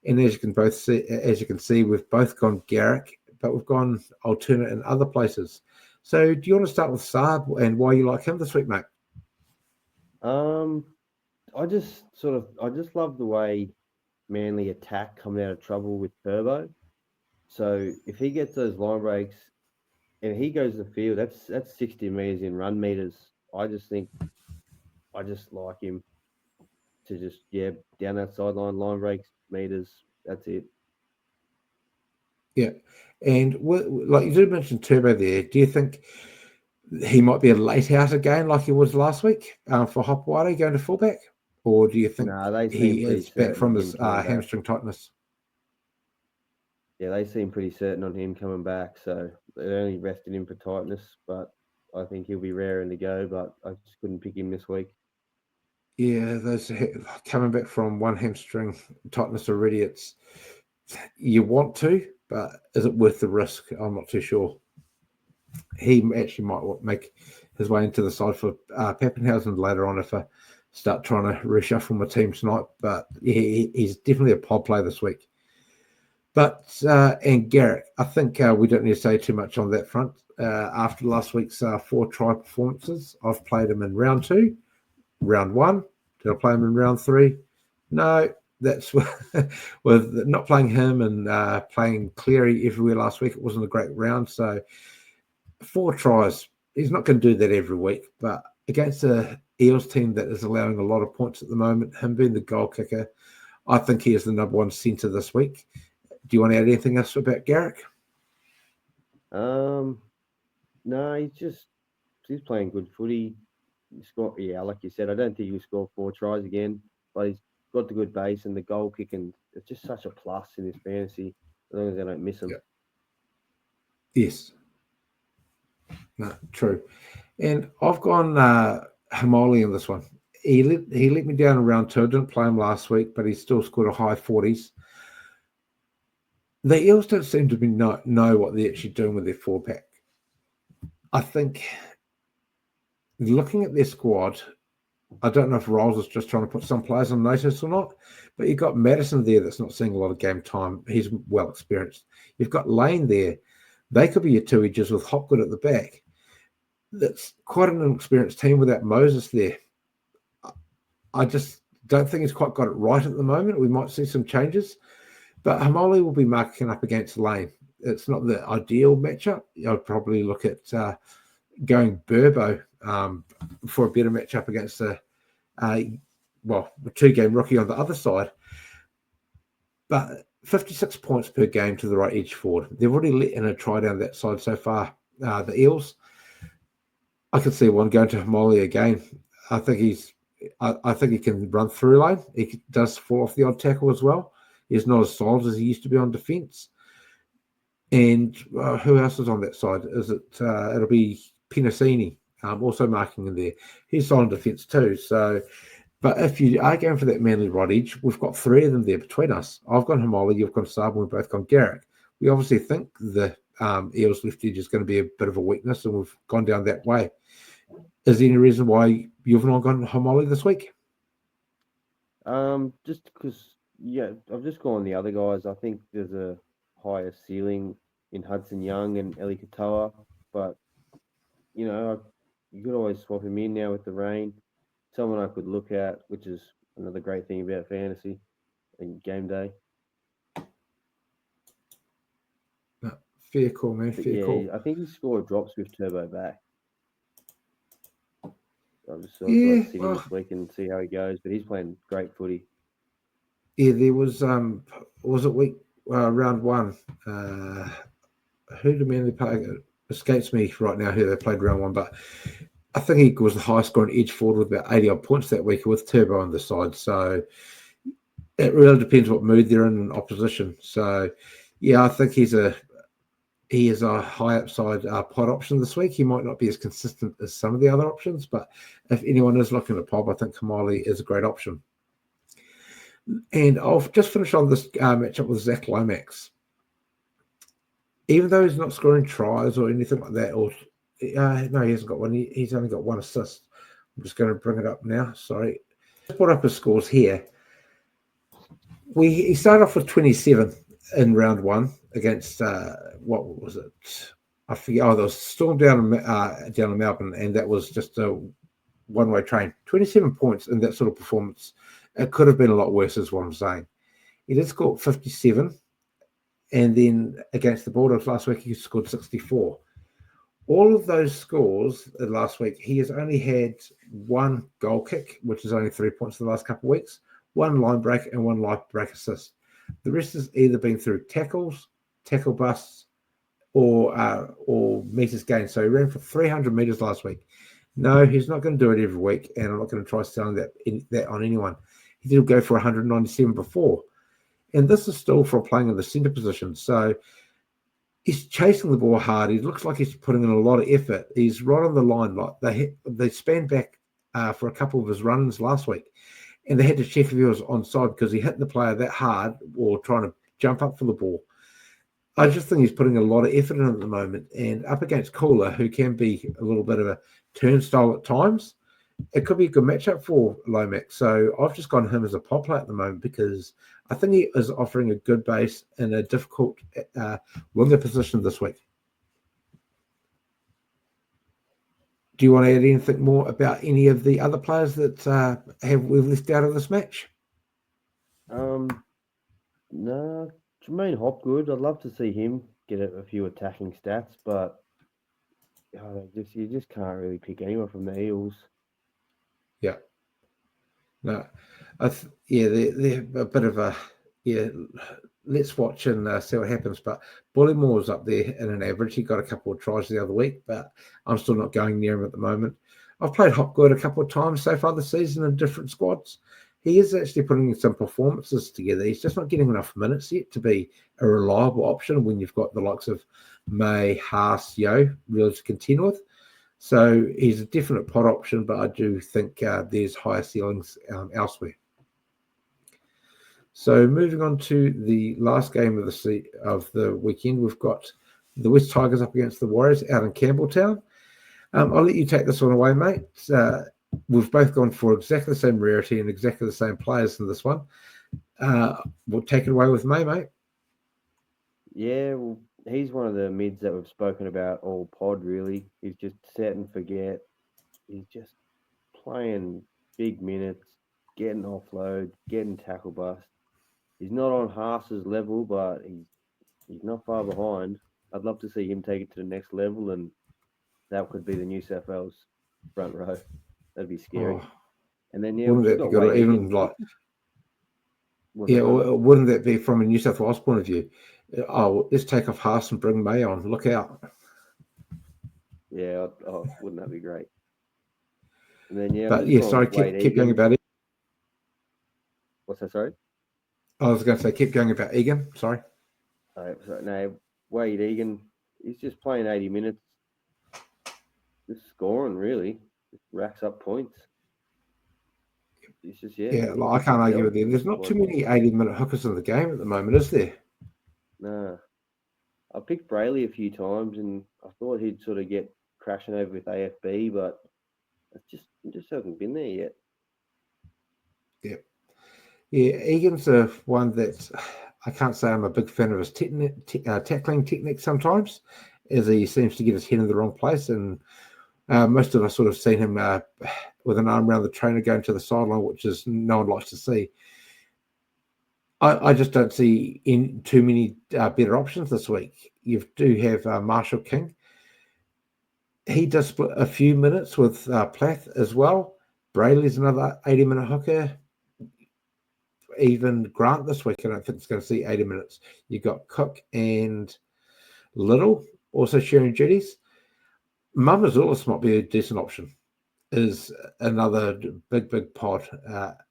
And as you can see, we've both gone Garrick, but we've gone alternate in other places. So, do you want to start with Saab and why you like him this week, mate? I just love the way Manly attack coming out of trouble with Turbo. So if he gets those line breaks and he goes to the field, that's 60 meters in run meters. I just like him to just down that sideline, line breaks, meters. That's it. Yeah, and like you did mention Turbo there, do you think he might be a late out again like he was last week for Hopewadi going to fullback? Or do you think They seem he pretty is back certain from on his him coming back. hamstring tightness? Yeah, they seem pretty certain on him coming back. So they're only resting him for tightness, but I think he'll be raring to go. But I just couldn't pick him this week. Yeah, those coming back from one hamstring tightness already. It's you want to, but is it worth the risk? I'm not too sure. He actually might make his way into the side for Pappenhausen later on if I start trying to reshuffle my team tonight. But he's definitely a pod play this week. But and Garrick, I think we don't need to say too much on that front. After last week's 4 try performances, I've played him in round 2, round 1. Did I play him in round 3? No, that's with not playing him and playing Cleary everywhere last week. It wasn't a great round, so 4 tries. He's not going to do that every week, but against a Eels team that is allowing a lot of points at the moment, him being the goal kicker, I think he is the number 1 centre this week. Do you want to add anything else about Garrick? No, he's playing good footy. Like you said, I don't think he'll score 4 tries again, but he's got the good base and the goal kicking. It's just such a plus in this fantasy as long as they don't miss him. Yeah. Yes. No, true. And I've gone Hamoli in this one. He let me down in round 2. I didn't play him last week, but he still scored a high 40s. The Eels don't seem to be know what they're actually doing with their 4-pack. I think looking at their squad, I don't know if Rolls is just trying to put some players on notice or not, but you've got Madison there that's not seeing a lot of game time. He's well experienced. You've got Lane there. They could be your 2 edges with Hopgood at the back. That's quite an inexperienced team without Moses there. I just don't think he's quite got it right at the moment. We might see some changes. But Hamoli will be marking up against Lane. It's not the ideal matchup. I'd probably look at going Burbo for a better matchup against a 2-game rookie on the other side. But 56 points per game to the right edge forward. They've already let in a try down that side so far. The Eels, I could see one going to Hamoli again. I think he can run through Lane. He does fall off the odd tackle as well. He's not as solid as he used to be on defence. And who else is on that side? Is it? It'll be Pinasini, also marking in there. He's solid on defence too. So, but if you are going for that Manly right edge, we've got 3 of them there between us. I've gone Hamoli, you've gone Saab, and we've both gone Garrick. We obviously think the Eels left edge is going to be a bit of a weakness, and we've gone down that way. Is there any reason why you've not gone Hamoli this week? Just because. Yeah, I've just gone the other guys. I think there's a higher ceiling in Hudson Young and Eli Katoa, but you could always swap him in now with the rain. Someone I could look at, which is another great thing about fantasy and game day. No, fair call, man. Fair call. I think he scored drops with Turbo back. I'm just sort of sit him this week and see how he goes, but he's playing great footy. Yeah, there was it week round one? Who did Manly play? Escapes me right now who they played round one, but I think he was the highest scoring edge forward with about 80 odd points that week with Turbo on the side. So it really depends what mood they're in opposition. So yeah, I think he is a high upside pod option this week. He might not be as consistent as some of the other options, but if anyone is looking at Pod, I think Kamali is a great option. And I'll just finish on this matchup with Zach Lomax. Even though he's not scoring tries or anything like that, or no, he hasn't got one. He's only got one assist. I'm just going to bring it up now. Sorry. Just put up his scores here. He started off with 27 in round one against, what was it? I forget. Oh, there was a storm down in Melbourne, and that was just a one-way train. 27 points in that sort of performance. It could have been a lot worse, is what I'm saying. He did score 57, and then against the Bulldogs last week, he scored 64. All of those scores last week, he has only had one goal kick, which is only 3 points in the last couple of weeks, one line break, and one line break assist. The rest has either been through tackles, tackle busts, or meters gained. So he ran for 300 meters last week. No, he's not going to do it every week, and I'm not going to try selling that on anyone. He did go for 197 before. And this is still for playing in the centre position. So he's chasing the ball hard. He looks like he's putting in a lot of effort. He's right on the line. Like they span back for a couple of his runs last week, and they had to check if he was onside because he hit the player that hard or trying to jump up for the ball. I just think he's putting a lot of effort in at the moment. And up against Kohler, who can be a little bit of a turnstile at times, it could be a good matchup for Lomax. So I've just gone him as a pop play at the moment because I think he is offering a good base in a difficult winger position this week. Do you want to add anything more about any of the other players that we've left out of this match? No, Jermaine Hopgood. I'd love to see him get a few attacking stats, but you just can't really pick anyone from the Eels. Yeah. No, they're a bit of a let's watch and see what happens. But Bullimore's up there in an average. He got a couple of tries the other week, but I'm still not going near him at the moment. I've played Hopgood a couple of times so far this season in different squads. He is actually putting some performances together. He's just not getting enough minutes yet to be a reliable option when you've got the likes of May, Haas, Yo really to contend with. So he's a definite pot option, but I do think there's higher ceilings elsewhere. So moving on to the last game of the weekend, we've got the West Tigers up against the Warriors out in Campbelltown. I'll let you take this one away, mate. We've both gone for exactly the same rarity and exactly the same players in this one. We'll take it away with May, mate. Yeah, well, he's one of the mids that we've spoken about all pod, really. He's just set and forget. He's just playing big minutes, getting offload, getting tackle bust. He's not on Haas's level, but he's not far behind. I'd love to see him take it to the next level, and that could be the New South Wales front row. That'd be scary. Oh, And then wouldn't that be good? Even like, wouldn't that be from a New South Wales point of view? Oh, let's take off Haas and bring May on. Look out! Yeah, wouldn't that be great? And then but sorry, keep going about it. What's that? Sorry. I was going to say, keep going about Egan. Sorry. No, Wade Egan. He's just playing 80 minutes, just scoring really, just racks up points. It's just I can't argue with you. There's not too many 80-minute hookers in the game at the moment, is there? No. I picked Brayley a few times, and I thought he'd sort of get crashing over with AFB, but it just hasn't been there yet. Yeah, Egan's one that I can't say I'm a big fan of his tackling technique sometimes, as he seems to get his head in the wrong place. And most of us sort of seen him with an arm around the trainer going to the sideline, which is no one likes to see. I just don't see too many better options this week. You do have Marshall King. He does split a few minutes with Plath as well. Brayley's another 80-minute hooker. even Grant this week. I don't think it's going to see 80 minutes. You've got Cook and Little also sharing duties. Mamazulis might be a decent option. Is another big pod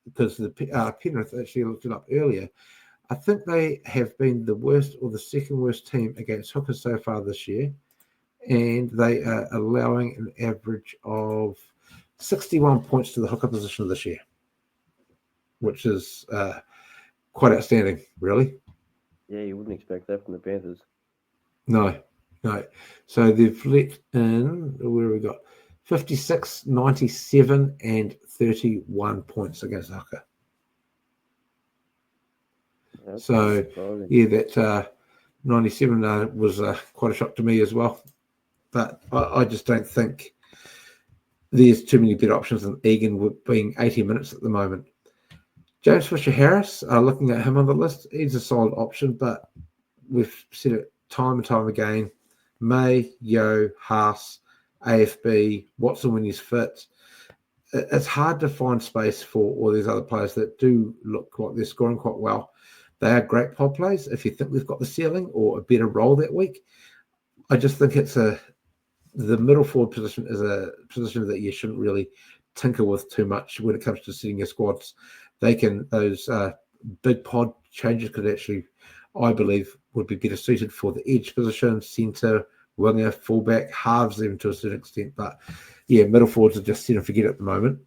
because the Penrith actually looked it up earlier. I think they have been the worst or the second worst team against hookers so far this year, and they are allowing an average of 61 points to the hooker position this year, which is quite outstanding, really. Yeah, you wouldn't expect that from the Panthers. No. So they've let in, where have we got? 56, 97, and 31 points against hooker. That's So, surprising. yeah, that 97 was quite a shock to me as well. But I just don't think there's too many better options than Egan being 80 minutes at the moment. James Fisher-Harris, looking at him on the list, he's a solid option, but we've said it time and time again. May, Yo, Haas, AFB, Watson when he's fit. It's hard to find space for all these other players that do look like they're scoring quite well. They are great pod plays if you think they've got the ceiling or a better role that week. I just think the middle forward position is a position that you shouldn't really tinker with too much when it comes to setting your squads. Those big pod changes could actually, I believe, would be better suited for the edge position, centre, winger, fullback, halves even to a certain extent. But yeah, middle forwards are just set and forget at the moment.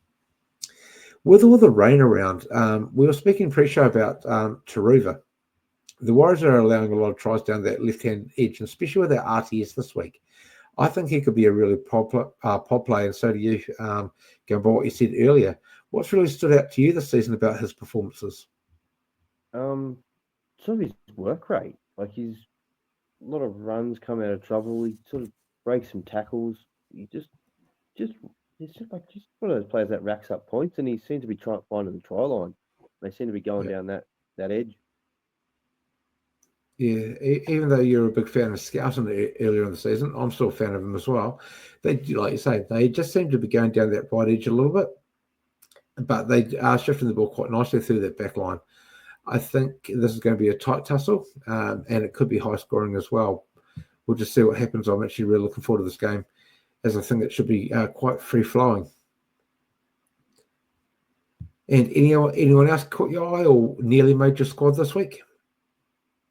With all the rain around, we were speaking pre-show about Taruva. The Warriors are allowing a lot of tries down that left-hand edge, and especially with their RTS this week. I think he could be a really pod play, and so do you, going by what you said earlier. What's really stood out to you this season about his performances? Sort of his work rate. Like he's a lot of runs come out of trouble. He sort of breaks some tackles. He's just one of those players that racks up points, and he seems to be finding the try line. They seem to be going down that edge. Yeah, even though you're a big fan of Scousen earlier in the season, I'm still a fan of him as well. They, like you say, they just seem to be going down that right edge a little bit, but they are shifting the ball quite nicely through that back line. I think this is going to be a tight tussle, and it could be high scoring as well. We'll just see what happens. I'm actually really looking forward to this game, as I think it should be quite free flowing. And anyone else caught your eye or nearly made your squad this week?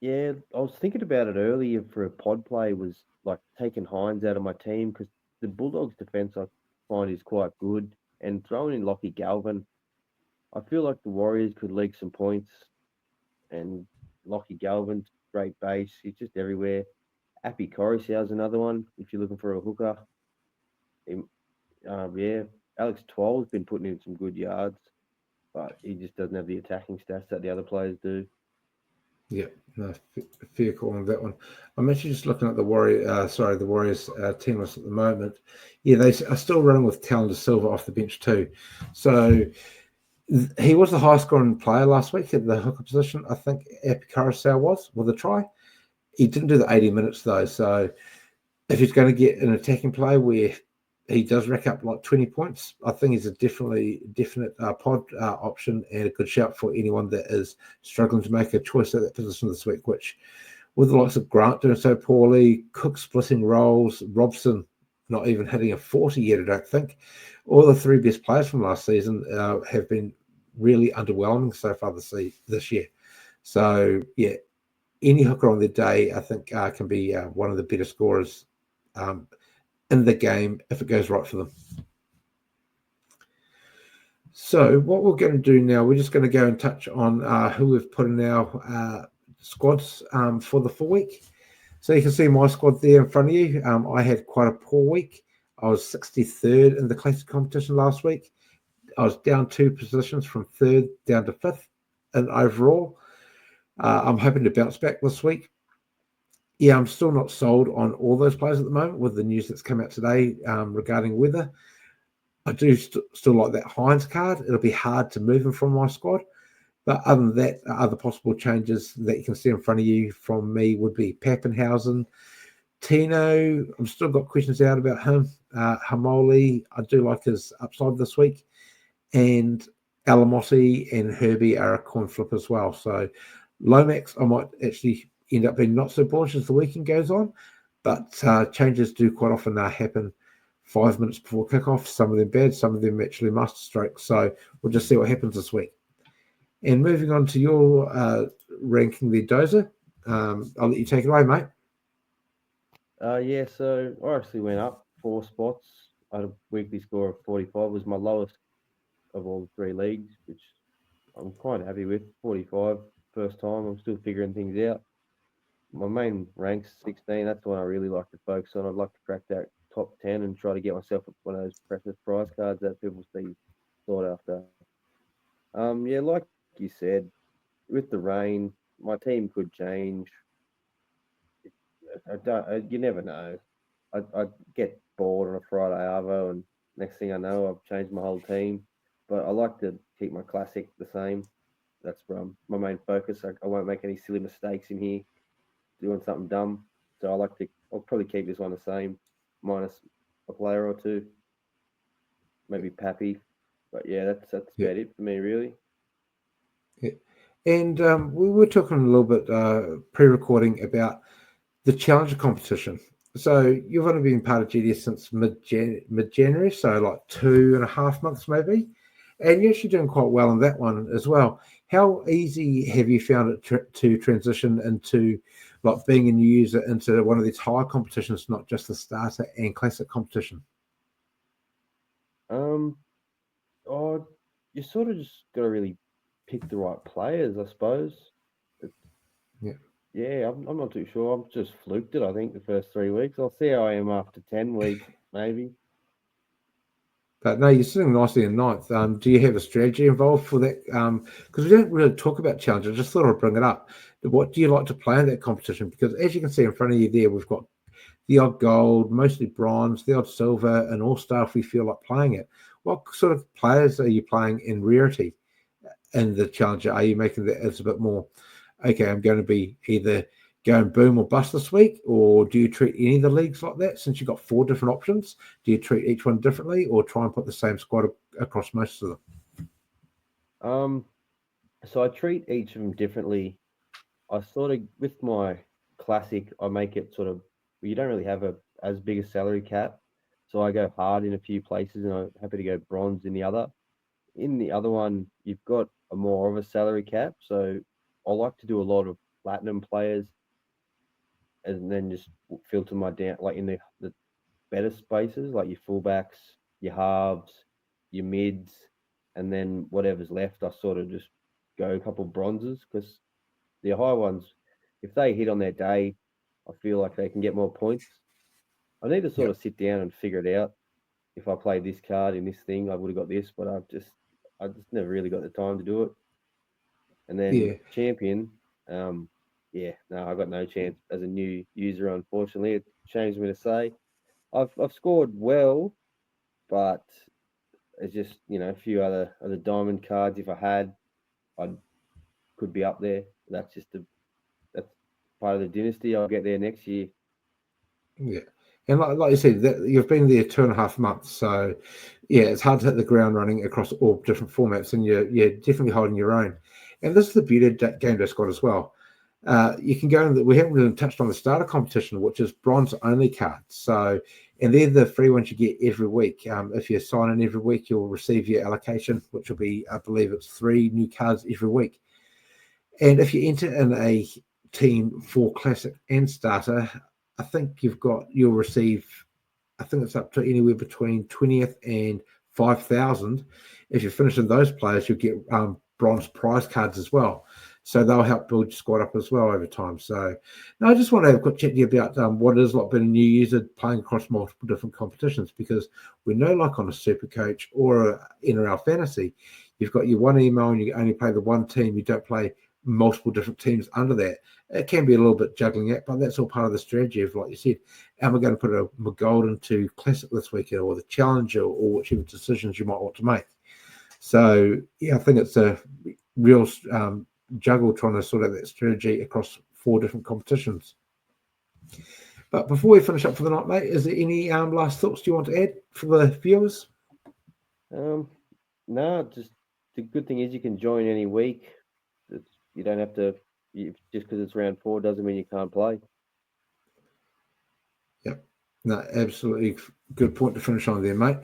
Yeah, I was thinking about it earlier for a pod play was like taking Hines out of my team because the Bulldogs' defense I find is quite good, and throwing in Lockie Galvin, I feel like the Warriors could leak some points, and Lockie Galvin's great base. He's just everywhere. Appy Coruscant's another one if you're looking for a hooker. Yeah, Alex Twal's been putting in some good yards, but he just doesn't have the attacking stats that the other players do. Yeah, no, fair call on that one. I'm actually just looking at the Warriors team list at the moment. Yeah, they are still running with Talon Silva off the bench too. So he was the highest scoring player last week at the hooker position. I think Carousel was with a try. He didn't do the 80 minutes though. So if he's going to get an attacking play where he does rack up like 20 points, I think he's a definite pod option and a good shout for anyone that is struggling to make a choice at that position this week, which with the likes of Grant doing so poorly, Cook splitting roles, Robson not even hitting a 40 yet, I don't think. All the three best players from last season have been really underwhelming so far this year. So, yeah, any hooker on their day, I think, can be one of the better scorers in the game if it goes right for them. So what we're going to do now, we're just going to go and touch on who we've put in our squads for the full week. So you can see my squad there in front of you. I had quite a poor week. I was 63rd in the classic competition last week. I was down 2 positions from 3rd down to 5th in overall. I'm hoping to bounce back this week. Yeah, I'm still not sold on all those players at the moment with the news that's come out today regarding weather. I do still like that Hines card. It'll be hard to move him from my squad. But other than that, other possible changes that you can see in front of you from me would be Pappenhausen. Tino, I've still got questions out about him. Hamoli, I do like his upside this week. And Alamotti and Herbie are a coin flip as well. So Lomax, I might actually end up being not so bullish as the weekend goes on, but changes do quite often happen 5 minutes before kickoff. Some of them bad, some of them actually master strokes. So we'll just see what happens this week. And moving on to your ranking there, Dozer, I'll let you take it away, mate. Yeah, so I actually went up 4 spots. I had a weekly score of 45, was my lowest of all the 3 leagues, which I'm quite happy with. 45, first time. I'm still figuring things out. My main rank's 16. That's the one I really like to focus on. I'd like to crack that top 10 and try to get myself one of those precious prize cards that people see sought after. Yeah, like you said, with the rain, my team could change. You never know. I get bored on a Friday arvo, and next thing I know, I've changed my whole team. But I like to keep my classic the same. That's my main focus. I won't make any silly mistakes in here, doing something dumb. So I'll probably keep this one the same, minus a player or two, maybe Pappy. But yeah, that's about it for me, really. Yeah. And we were talking a little bit pre-recording about the Challenger competition. So you've only been part of GDS since mid-January, so like 2.5 months maybe, and you're actually doing quite well in that one as well. How easy have you found it to transition into like being a new user into one of these higher competitions, not just the starter and classic competition? Oh, you sort of just got to really pick the right players, I suppose. Yeah. Yeah, I'm not too sure. I've just fluked it, I think, the first 3 weeks. I'll see how I am after 10 weeks, maybe. But no, you're sitting nicely in ninth. Do you have a strategy involved for that? Because we don't really talk about challenge. I just thought I'd bring it up. What do you like to play in that competition? Because as you can see in front of you there, we've got the odd gold, mostly bronze, the odd silver, and all star if we feel like playing it. What sort of players are you playing in rarity in the challenger? Are you making that as a bit more, okay, I'm going to be either going boom or bust this week, or do you treat any of the leagues like that since you've got 4 different options? Do you treat each one differently or try and put the same squad across most of them? So I treat each of them differently. I sort of, with my classic, I make it sort of, well, you don't really have as big a salary cap. So I go hard in a few places and I'm happy to go bronze in the other. In the other one, you've got a more of a salary cap. So I like to do a lot of platinum players and then just filter my down, like in the better spaces, like your fullbacks, your halves, your mids, and then whatever's left, I sort of just go a couple bronzes because the high ones, if they hit on their day, I feel like they can get more points. I need to sort of sit down and figure it out. If I played this card in this thing, I would have got this, but I just never really got the time to do it. And then champion, yeah, no, I got no chance as a new user. Unfortunately, it shames me to say. I've scored well, but it's just a few other diamond cards. If I had, I could be up there. That's that's part of the dynasty. I'll get there next year. Yeah. And like you said, that you've been there 2.5 months. So, yeah, it's hard to hit the ground running across all different formats, and you're definitely holding your own. And this is the beauty of GameDay Squad as well. You can go in, we haven't really touched on the starter competition, which is bronze only cards. So, and they're the free ones you get every week. If you sign in every week, you'll receive your allocation, which will be, I believe it's 3 new cards every week. And if you enter in a team for classic and starter, I think you'll receive, I think it's up to anywhere between 20th and 5,000. If you finish in those players, you'll get bronze prize cards as well. So they'll help build your squad up as well over time. So now I just want to have a quick chat to you about what it is like being a new user playing across multiple different competitions, because we know, like on a super coach or in our fantasy, you've got your one email and you only play the one team. You don't play multiple different teams under that. It can be a little bit juggling act, but that's all part of the strategy of, like you said, am I going to put a gold into classic this weekend or the challenger or whichever decisions you might want to make. So yeah, I think it's a real juggle trying to sort out that strategy across 4 different competitions. But before we finish up for the night, mate, is there any last thoughts you want to add for the viewers? No, just the good thing is you can join any week. You don't have to. Just because it's round 4 doesn't mean you can't play. Yep. No, absolutely good point to finish on there, mate.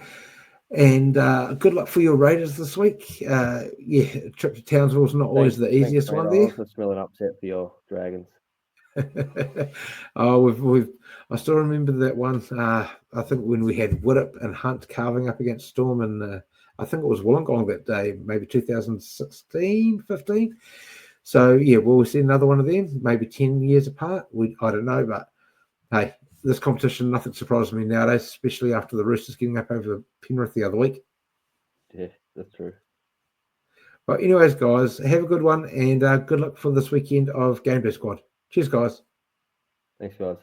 And good luck for your Raiders this week. Trip to Townsville is not always the easiest thanks, one mate. I there. also smell an upset for your Dragons. I still remember that one. I think when we had Widdop and Hunt carving up against Storm, and I think it was Wollongong that day, maybe 2016, 15. So yeah, we'll see another one of them, maybe 10 years apart. I don't know, but hey, this competition, nothing surprises me nowadays, especially after the Roosters getting up over Penrith the other week. Yeah, that's true. But anyways, guys, have a good one, and good luck for this weekend of GameDay Squad. Cheers, guys. Thanks, guys.